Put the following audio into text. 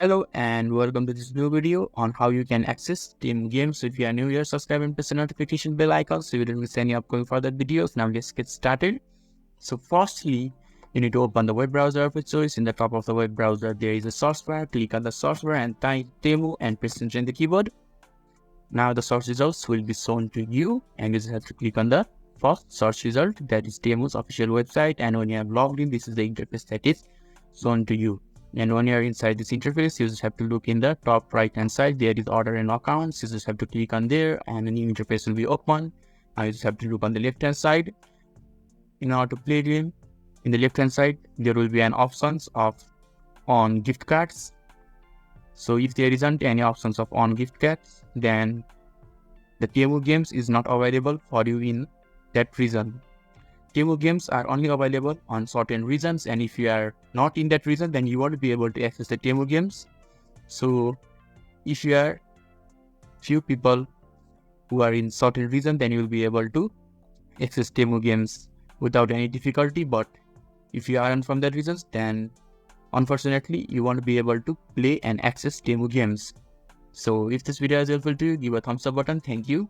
Hello and welcome to this new video on how you can access Temu Games. So if you are new here, subscribe and press the notification bell icon so you don't miss any upcoming further videos. Now let's get started. So firstly, you need to open the web browser of your choice. In the top of the web browser, there is a search bar. Click on the search bar and type Temu and press enter in the keyboard. Now the search results will be shown to you and you just have to click on the first search result, that is Temu's official website, and when you have logged in, this is the interface that is shown to you. And when you are inside this interface, you just have to look in the top right hand side. There is order and accounts. You just have to click on there and a new interface will be open. Now you just have to look on the left hand side. In order to play game, in the left hand side, there will be an options of on gift cards. So if there isn't any options of on gift cards, then the Temu Games is not available for you in that region. Temu Games are only available on certain regions, and if you are not in that region, then you won't be able to access the Temu Games. So if you are few people who are in certain region, then you will be able to access Temu Games without any difficulty. But if you aren't from that regions, then unfortunately you won't be able to play and access Temu Games. So if this video is helpful to you, give a thumbs up button. Thank you.